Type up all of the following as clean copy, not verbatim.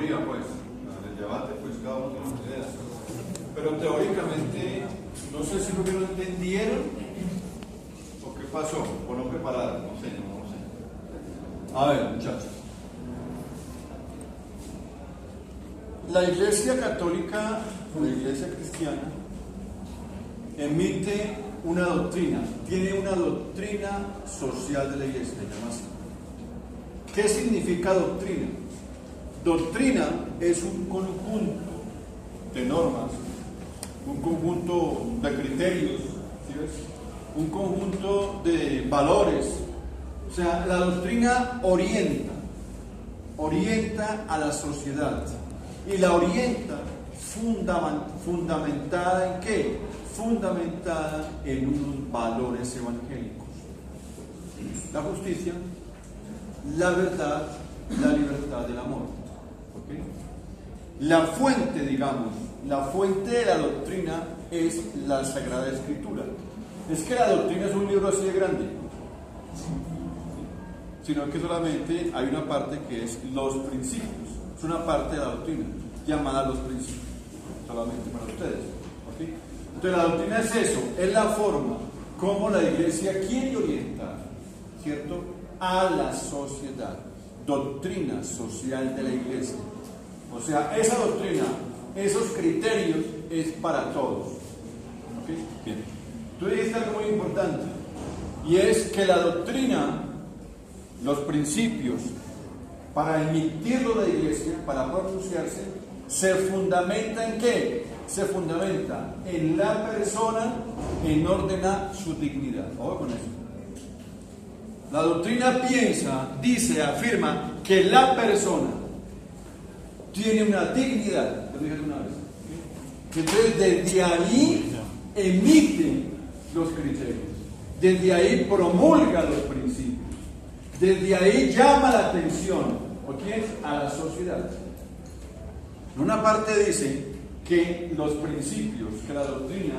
teoría, pues. En el debate, pues cada uno tiene sus ideas. Pero teóricamente, no sé si lo que no entendieron o qué pasó, o no prepararon, no sé. A ver, muchachos. La Iglesia Católica, la Iglesia Cristiana, emite una doctrina, tiene una doctrina social de la Iglesia, se llama así. ¿Qué significa doctrina? Doctrina es un conjunto de normas, un conjunto de criterios, ¿sí ves? Un conjunto de valores. O sea, la doctrina orienta a la sociedad y la orienta fundamentada ¿en qué? Fundamentada en unos valores evangélicos: la justicia, la verdad, la libertad, el amor. ¿Okay? La fuente, digamos, la fuente de la doctrina es la Sagrada Escritura. Es que la doctrina es un libro así de grande, sino que solamente hay una parte que es los principios. Es una parte de la doctrina llamada los principios, solamente para ustedes. ¿Okay? Entonces la doctrina es eso, es la forma como la Iglesia quiere orientar, ¿cierto?, a la sociedad. Doctrina social de la Iglesia. O sea, esa doctrina, esos criterios es para todos. ¿Okay? Bien. Tú dijiste algo muy importante, y es que la doctrina, los principios, para emitirlo la Iglesia, para pronunciarse, se fundamenta ¿en qué? Se fundamenta en la persona, en orden a su dignidad. Ojo con eso. La doctrina piensa, dice, afirma que la persona tiene una dignidad. Lo dije una vez. Entonces, desde ahí emite los criterios, desde ahí promulga los principios, desde ahí llama la atención, ¿o quién? A la sociedad. En una parte dice que los principios, que la doctrina,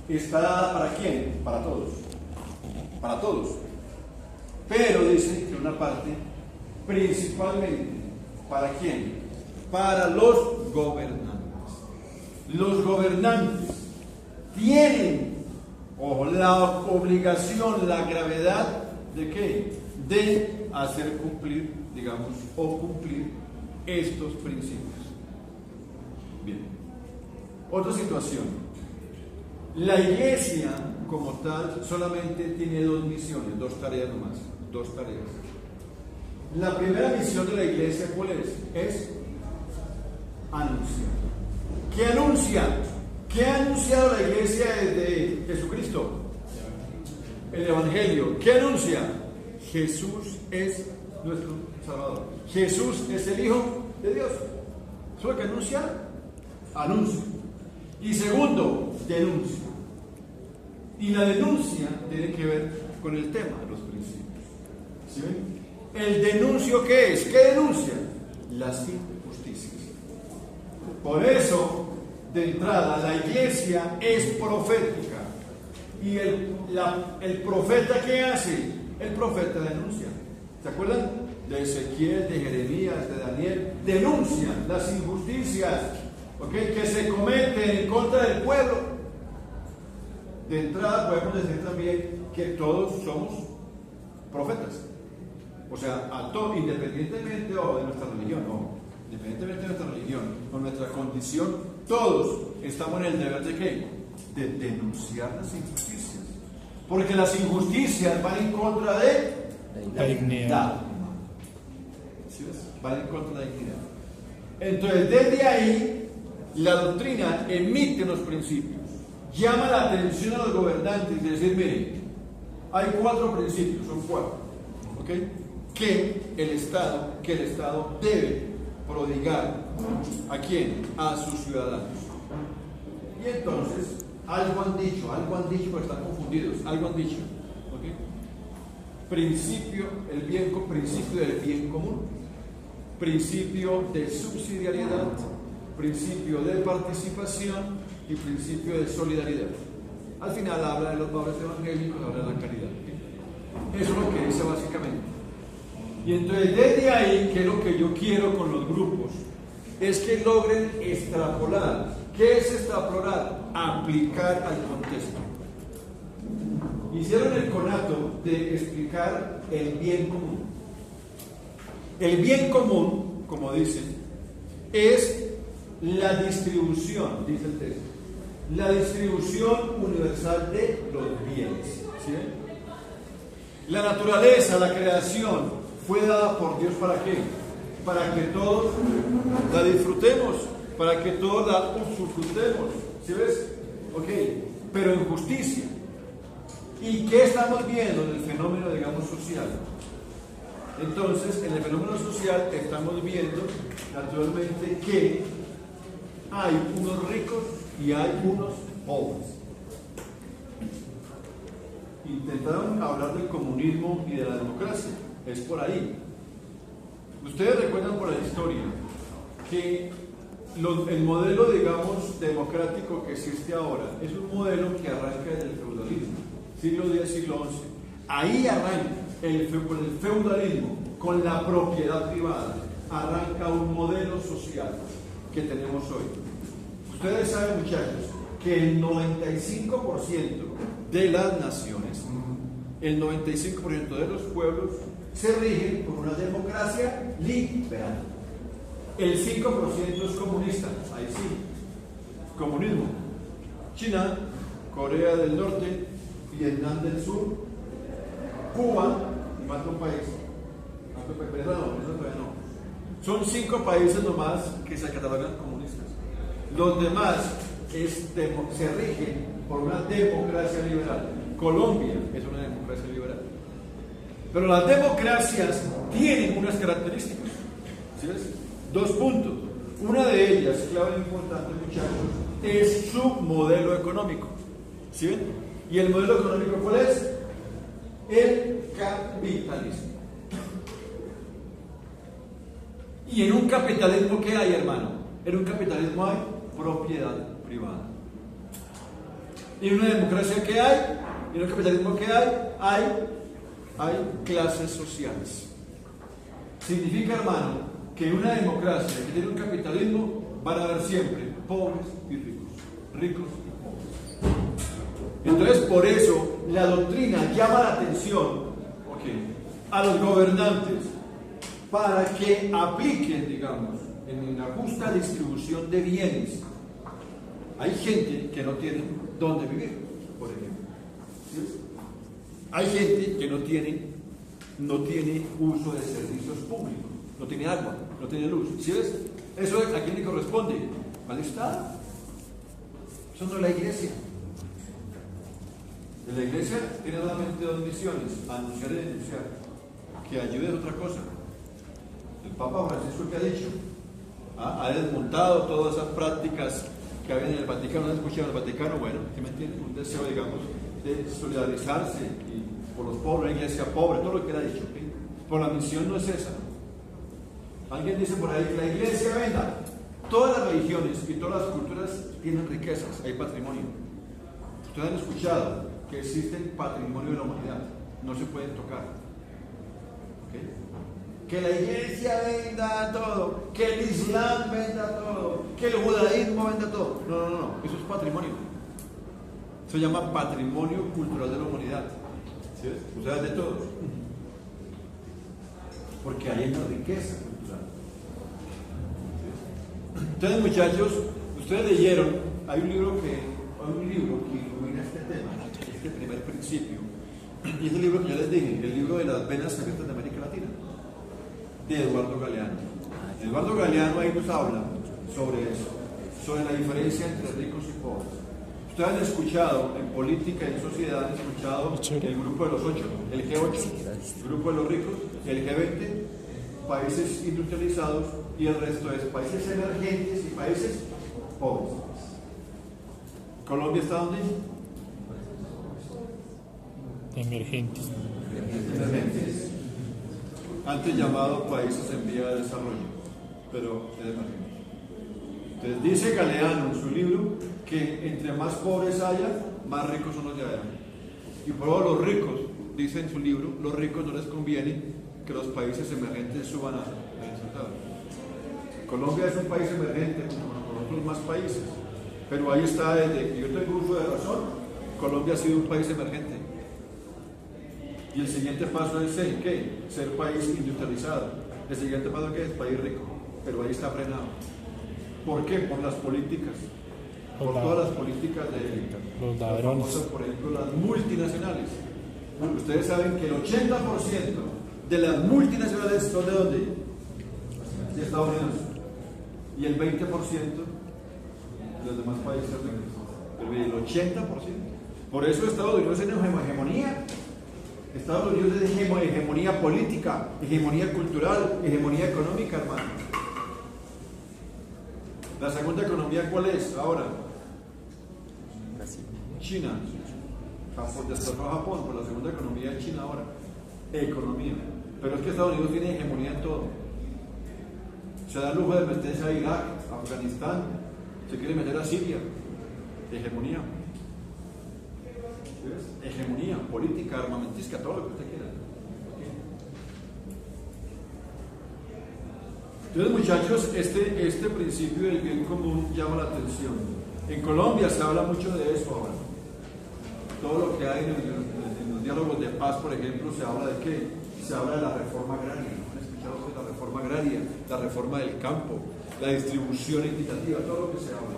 está dada ¿para quién? Para todos. Para todos. Pero dice que en una parte, principalmente, ¿para quién? Para los gobernantes. Los gobernantes tienen la obligación, la gravedad de ¿qué? De hacer cumplir, digamos, o cumplir estos principios. Bien. Otra situación. La Iglesia, como tal, solamente tiene dos misiones, dos tareas nomás, dos tareas. La primera misión de la Iglesia, ¿cuál es? Es anunciar. ¿Qué anuncia? ¿Qué ha anunciado la Iglesia desde Jesucristo? El Evangelio. ¿Qué anuncia? Jesús es nuestro Salvador. Jesús es el Hijo de Dios. ¿Eso es lo que anuncia? Anuncia. Y segundo, denuncia. Y la denuncia tiene que ver con el tema de los principios. ¿Sí ven? ¿El denuncio qué es? ¿Qué denuncia? Las injusticias. Por eso, de entrada, la Iglesia es profética. ¿Y el profeta qué hace? El profeta denuncia. ¿Se acuerdan? De Ezequiel, de Jeremías, de Daniel. Denuncian las injusticias, ¿okay?, que se cometen en contra del pueblo. De entrada podemos decir también que todos somos profetas. O sea, independientemente de nuestra religión, independientemente de nuestra religión, con nuestra condición, todos estamos en el deber de ¿qué? De denunciar las injusticias. Porque las injusticias van en contra de la dignidad. ¿Sí ves? Van en contra de la dignidad. Entonces, desde ahí, la doctrina emite los principios, llama la atención a los gobernantes y decir, miren, hay 4 principios, son 4, ¿ok?, que el Estado debe prodigar. ¿A quién? A sus ciudadanos. Y entonces, algo han dicho, pero están confundidos, algo han dicho, ¿ok? Principio del bien común, principio de subsidiariedad, principio de participación y principio de solidaridad. Al final habla de los valores evangélicos, habla de la caridad. ¿Okay? Eso es lo que dice básicamente. Y entonces desde ahí, ¿qué es lo que yo quiero con los grupos? Es que logren extrapolar. ¿Qué es extrapolar? Aplicar al contexto. Hicieron el conato de explicar el bien común. El bien común, como dicen, es la distribución, dice el texto, la distribución universal de los bienes. ¿Sí? La naturaleza, la creación, fue dada por Dios ¿para qué? Para que todos la disfrutemos, para que todos la usufructemos. ¿Sí ves? Ok, pero en justicia. ¿Y qué estamos viendo en el fenómeno, digamos, social? Entonces, en el fenómeno social estamos viendo, naturalmente, que hay unos ricos y hay unos pobres. Intentaron hablar del comunismo y de la democracia. Es por ahí. Ustedes recuerdan por la historia que el modelo, digamos, democrático que existe ahora es un modelo que arranca del feudalismo, siglo X, siglo XI. Ahí arranca con el feudalismo, con la propiedad privada, arranca un modelo social que tenemos hoy. Ustedes saben, muchachos, que el 95% de las naciones, el 95% de los pueblos se rigen por una democracia liberal. El 5% es comunista, ahí sí, comunismo. China, Corea del Norte, Vietnam del Sur, Cuba, y más un país. Pero eso todavía no. Son 5 países nomás que se catalogan comunistas. Los demás se rigen por una democracia liberal. Colombia es una democracia liberal. Pero las democracias tienen unas características. ¿Sí ves? 2 puntos. Una de ellas, clave e importante, muchachos, es su modelo económico. ¿Sí ven? ¿Y el modelo económico cuál es? El capitalismo. Y en un capitalismo, ¿qué hay, hermano? En un capitalismo hay propiedad privada. ¿Y en una democracia qué hay? ¿Y en un capitalismo qué hay? Hay clases sociales. Significa, hermano, que en una democracia que tiene un capitalismo van a haber siempre pobres y ricos y pobres. Entonces, por eso la doctrina llama la atención a los gobernantes para que apliquen, digamos, en la justa distribución de bienes. Hay gente que no tiene dónde vivir, por ejemplo. ¿Sí? Hay gente que no tiene uso de servicios públicos, no tiene agua, no tiene luz. ¿Sí ves? Eso a quién le corresponde, al Estado. Eso no es la iglesia. La iglesia tiene solamente 2 misiones: anunciar y denunciar. Que ayude es otra cosa. El Papa Francisco, ¿qué ha dicho? Ha desmontado todas esas prácticas que había en el Vaticano. ¿No han escuchado en el Vaticano? Bueno, ¿qué me entienden? Un deseo, digamos, de solidarizarse y por los pobres, la iglesia pobre, todo lo que él ha dicho. ¿Sí? Pero la misión no es esa. Alguien dice por ahí que la iglesia venda. Todas las religiones y todas las culturas tienen riquezas, hay patrimonio. Ustedes han escuchado que existen patrimonio de la humanidad, no se pueden tocar. ¿Okay? Que la iglesia venda todo, que el islam venda todo, que el judaísmo venda todo. No, eso es patrimonio. Se llama patrimonio cultural de la humanidad. ¿Sí ves? O sea, de todos. Porque ahí hay una riqueza cultural. ¿Sí? Entonces, muchachos, ustedes leyeron, hay un libro que ilumina este tema, este primer principio. Y es el libro que yo les dije, el libro de las venas abiertas de América Latina, de Eduardo Galeano. Eduardo Galeano ahí nos habla sobre eso, sobre la diferencia entre ricos y pobres. Ustedes han escuchado en política y en sociedad, han escuchado el grupo de los 8, el G8, el grupo de los ricos, el G20, países industrializados, y el resto es países emergentes y países pobres. ¿Colombia está dónde? Emergentes. Emergentes. Antes llamado países en vía de desarrollo, pero es emergente. Entonces dice Galeano en su libro que entre más pobres haya, más ricos son los de allá. Y por eso los ricos, dice en su libro, los ricos no les conviene que los países emergentes suban a resultados. Colombia es un país emergente con otros más países, pero ahí está, desde que yo tengo uso de razón, Colombia ha sido un país emergente. Y el siguiente paso es ¿qué? Ser país industrializado. El siguiente paso ¿qué? Es país rico, pero ahí está frenado. ¿Por qué? Por las políticas. Por todas las políticas de los ladrones. Famosas, por ejemplo, las multinacionales. Ustedes saben que el 80% de las multinacionales son de ¿dónde? De Estados Unidos. Y el 20% de los demás países ricos. Pero el 80%. Por eso Estados Unidos es hegemonía. Estados Unidos es hegemonía política, hegemonía cultural, hegemonía económica, hermano. La segunda economía, ¿cuál es ahora? China. Japón, después fue Japón, pero la segunda economía es China ahora. Economía. Pero es que Estados Unidos tiene hegemonía en todo. Se da el lujo de meterse a Irak, a Afganistán, se quiere meter a Siria. Hegemonía. ¿Ves? Hegemonía, política, armamentística, todo lo que usted quiera. Entonces, muchachos, este principio del bien común llama la atención. En Colombia se habla mucho de eso ahora. Todo lo que hay en los diálogos de paz, por ejemplo, se habla de qué? Se habla de la reforma agraria. ¿No han escuchado ustedes la reforma agraria? La reforma del campo, la distribución equitativa, todo lo que se habla.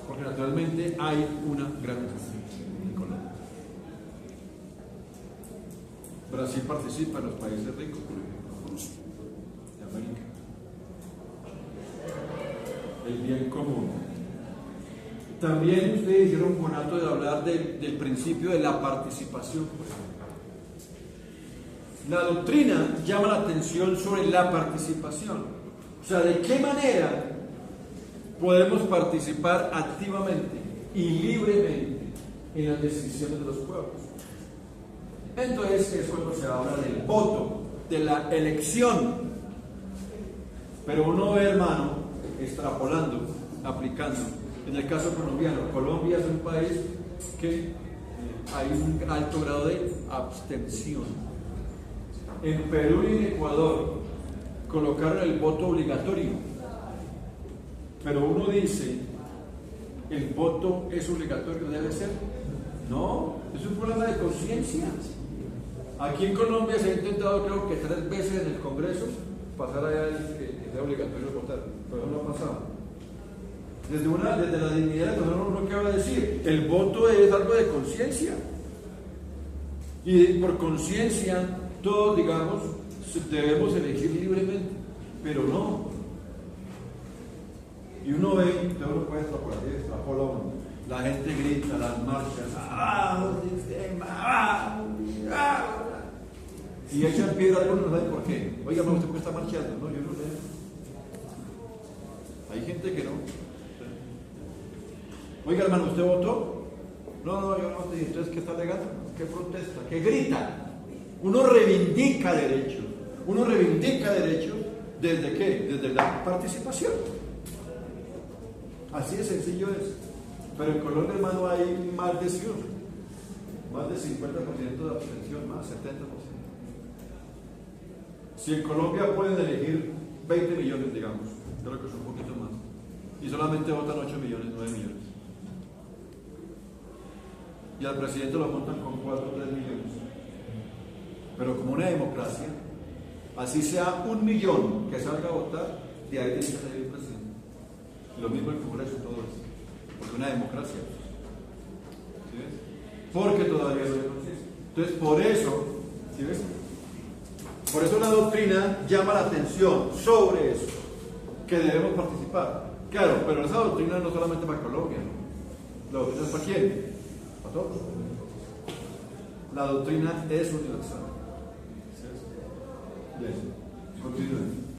Porque naturalmente hay una gran necesidad en Colombia. Brasil participa en los países ricos, por ejemplo, de América. El bien común. También ustedes hicieron un conato de hablar del principio de la participación, por ejemplo. La doctrina llama la atención sobre la participación. O sea, de qué manera podemos participar activamente y libremente en las decisiones de los pueblos. Entonces es cuando se habla del voto, de la elección. Pero uno ve, hermano, extrapolando, aplicando. En el caso colombiano, Colombia es un país que hay un alto grado de abstención. En Perú y en Ecuador colocaron el voto obligatorio. Pero uno dice, ¿el voto es obligatorio? ¿Debe ser? No, es un problema de conciencia. Aquí en Colombia se ha intentado, creo que 3 veces en el Congreso, pasar allá que sea obligatorio votar, pero no ha pasado. Desde la dignidad de nosotros uno que va a decir, el voto es algo de conciencia. Y por conciencia, todos, digamos, debemos elegir libremente, pero no. Y uno ve, usted uno puede extrapolar, la gente grita, las marchas, y echan piedra, algunos no saben por qué. Oiga, usted puede estar marchando, no, yo no sé. Hay gente que no. Oiga, hermano, ¿usted votó? No, yo no voté. Entonces, ¿qué está alegando? ¿Qué protesta? ¿Qué grita? Uno reivindica derechos. Uno reivindica derechos ¿desde qué? Desde la participación. Así de sencillo es. Pero en Colombia, hermano, hay más de 100, más de 50% de abstención, más 70%. Si en Colombia pueden elegir 20 millones, digamos, creo que es un poquito más, y solamente votan 8 millones, 9 millones. Y al presidente lo montan con 4 o 3 millones. Pero como una democracia, así sea 1 millón que salga a votar, de ahí tiene que salir el presidente. Lo mismo el Congreso, todo eso. Porque una democracia. ¿Sí ves? Porque todavía no hay conciencia. Entonces, por eso, ¿sí ves? Por eso la doctrina llama la atención sobre eso, que debemos participar. Claro, pero esa doctrina no solamente para Colombia, ¿no? La doctrina es para quién. ¿Para todos? La doctrina es universal. ¿Sí? Bien, continúen.